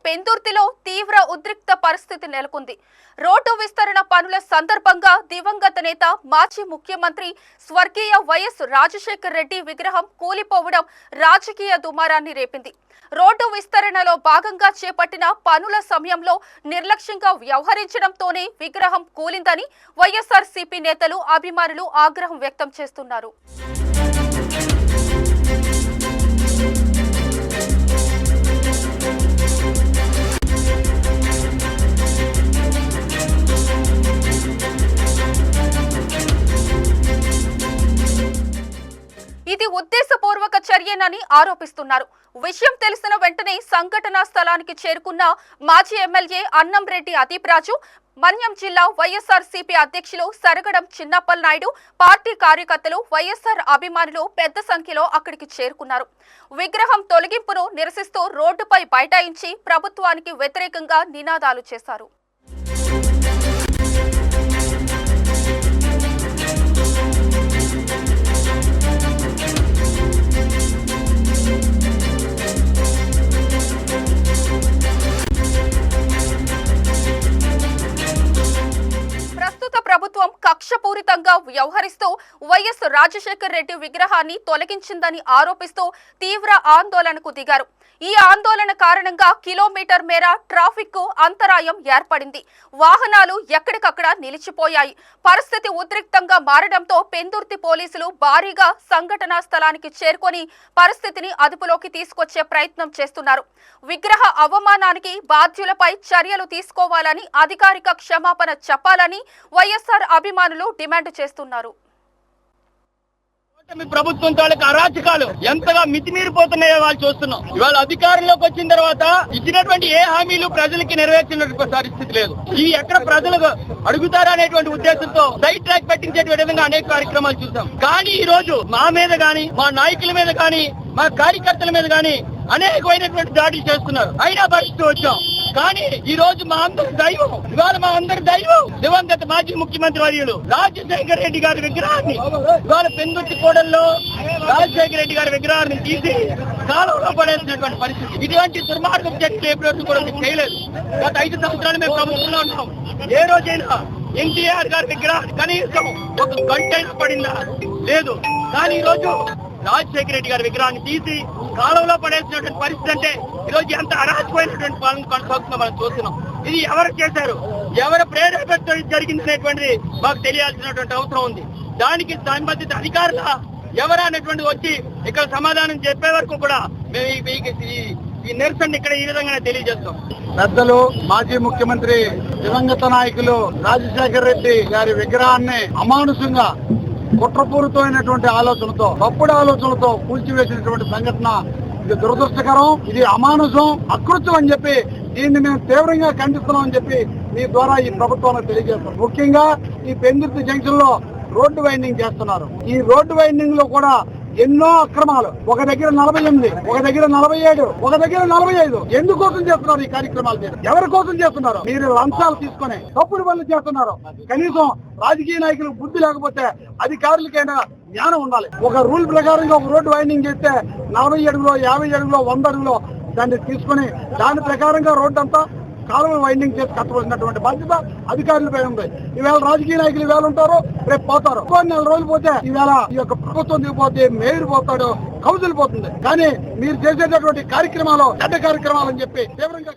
పెందుర్తిలో తీవ్ర ఉద్రిక్త పరిస్థితి నెలకొంది. రోడ్డు విస్తరణ పనుల సందర్భంగా దివంగత నేత మాజీ ముఖ్యమంత్రి స్వర్గీయ వైఎస్ రాజశేఖర్ రెడ్డి విగ్రహం కూలిపోవడం రాజకీయ దుమారాన్ని రేపింది. రోడ్డు విస్తరణలో భాగంగా చేపట్టిన పనుల సమయంలో నిర్లక్ష్యంగా వ్యవహరించడంతోనే విగ్రహం కూలిందని వైఎస్ఆర్సీపీ నేతలు, అభిమానులు ఆగ్రహం వ్యక్తం చేస్తున్నారు. ఇది ఉద్దేశపూర్వక చర్యనని ఆరోపిస్తున్నారు. విషయం తెలిసిన వెంటనే సంఘటనా స్థలానికి చేరుకున్న మాజీ ఎమ్మెల్యే అన్నంరెడ్డి అదీప్ రాజు, మన్యం జిల్లా వైఎస్ఆర్సీపీ అధ్యక్షులు సరగడం చిన్నప్పలనాయుడు, పార్టీ కార్యకర్తలు, వైఎస్ఆర్ అభిమానులు పెద్ద సంఖ్యలో అక్కడికి చేరుకున్నారు. విగ్రహం తొలగింపును నిరసిస్తూ రోడ్డుపై బైఠాయించి ప్రభుత్వానికి వ్యతిరేకంగా నినాదాలు చేశారు. ప్రభుత్వం కక్షపూరితంగా వ్యవహరిస్తూ వైఎస్ రాజశేఖర్ రెడ్డి విగ్రహాన్ని తొలగించిందని ఆరోపిస్తూ తీవ్ర ఆందోళనకు దిగారు. ఈ ఆందోళన కారణంగా కిలోమీటర్ మేర ట్రాఫిక్ కు అంతరాయం ఏర్పడింది. వాహనాలు ఎక్కడికక్కడ నిలిచిపోయాయి. పరిస్థితి ఉద్రిక్తంగా మారడంతో పెందుర్తి పోలీసులు భారీగా సంఘటనా స్థలానికి చేరుకొని పరిస్థితిని అదుపులోకి తీసుకొచ్చే ప్రయత్నం చేస్తున్నారు. విగ్రహ అవమానానికి బాధ్యులపై చర్యలు తీసుకోవాలని, అధికారిక క్షమాపణ చెప్పాలని వైఎస్ఆర్ అభిమానులు డిమాండ్ చేస్తున్నారు. ప్రభుత్వం తాలూకు అరాచకాలు ఎంతగా మితిమీరిపోతున్నాయో వాళ్ళు చూస్తున్నాం. ఇవాళ అధికారంలోకి వచ్చిన తర్వాత ఇచ్చినటువంటి ఏ హామీలు ప్రజలకి నెరవేర్చినటువంటి పరిస్థితి లేదు. ఇవి ఎక్కడ ప్రజలకు అడుగుతారా అనేటువంటి ఉద్దేశంతో సైడ్ ట్రాక్ పెట్టించే విధంగా అనేక కార్యక్రమాలు చూసాం. కానీ ఈ రోజు మా మీద గాని, మా నాయకుల మీద గాని, మా కార్యకర్తల మీద గాని అనేకమైనటువంటి దాడులు చేస్తున్నారు. అయినా భరిస్తూ వచ్చాం. కానీ ఈ రోజు మా అందరి దైవం, ఇవాళ మా అందరి దైవం దివంగత మాజీ ముఖ్యమంత్రి వర్యులు రాజశేఖర్ రెడ్డి గారి విగ్రహాన్ని ఇవాళ పెందుర్తి కోడల్లో రాజశేఖర్ రెడ్డి గారి విగ్రహాన్ని తీసి కాలంలో పడేసినటువంటి పరిస్థితి. ఇటువంటి దుర్మార్గం చర్చలు ఎప్పుడు కూడా చేయలేదు. గత 5 సంవత్సరాలు మేము ప్రభుత్వంలో ఉన్నాం. ఏ రోజైనా ఎన్టీఆర్ గారి విగ్రహం కనీసం ఒక గంటైనా పడిందా? లేదు. కానీ ఈ రోజు రాజశేఖర రెడ్డి గారి విగ్రహాన్ని తీసి కాలంలో పడేసినటువంటి పరిస్థితి అంటే ఈ రోజు ఎంత అరాచకమైనటువంటి పాలన కొనసాగుతుందో మనం చూస్తున్నాం. ఇది ఎవరు చేశారు, ఎవరు ప్రేరేపణతో జరిగిందనేటువంటిది మాకు తెలియాల్సినటువంటి అవసరం ఉంది. దానికి సంబంధిత అధికారుల ఎవరు అనేటువంటి వచ్చి ఇక్కడ సమాధానం చెప్పే వరకు కూడా మేము ఈ నిరసన ఇక్కడ ఈ విధంగానే తెలియజేస్తాం. పెద్దలు మాజీ ముఖ్యమంత్రి దివంగత నాయకులు రాజశేఖర్ రెడ్డి గారి విగ్రహాన్ని అమానుషంగా కుట్రపూరితమైనటువంటి ఆలోచనతో, తప్పుడు ఆలోచనలతో కూల్చివేసినటువంటి సంఘటన ఇది దురదృష్టకరం, ఇది అమానుషం, అకృత్యం అని చెప్పి దీన్ని మేము తీవ్రంగా ఖండిస్తున్నాం అని చెప్పి మీ ద్వారా ఈ ప్రభుత్వానికి తెలియజేస్తాం. ముఖ్యంగా ఈ పెందుర్తి జంక్షన్ లో రోడ్డు వైండింగ్ చేస్తున్నారు. ఈ రోడ్డు వైండింగ్ లో కూడా ఎన్నో అక్రమాలు, ఒక దగ్గర 48, ఒక దగ్గర 47, ఒక దగ్గర 45. ఎందుకోసం చేస్తున్నారు ఈ కార్యక్రమాలు? ఎవరి కోసం చేస్తున్నారు? మీరు లంచాలు తీసుకుని తప్పుడు పనులు చేస్తున్నారు. కనీసం రాజకీయ నాయకులకు బుద్ధి లేకపోతే అధికారులకైనా జ్ఞానం ఉండాలి. ఒక రూల్ ప్రకారంగా ఒక రోడ్డు వైండింగ్ చేస్తే 40 అడుగులో, 50 అడుగులో, 100 అడుగులో దాన్ని తీసుకుని దాని ప్రకారంగా రోడ్డు అంతా కాలువ వైండింగ్ చేసి కట్టవలసినటువంటి బాధ్యత అధికారులపై ఉంది. ఈవేళ రాజకీయ నాయకులు ఈవేళ ఉంటారు, రేపు పోతారు. కొన్ని 4 రోజులు పోతే ఈవేళ ఈ యొక్క ప్రభుత్వం దిగిపోతే, మేయర్ పోతాడు, కౌన్సిల్ పోతుంది. కానీ మీరు చేసేటటువంటి కార్యక్రమాలు చెడ్డ కార్యక్రమాలు అని చెప్పి తీవ్రంగా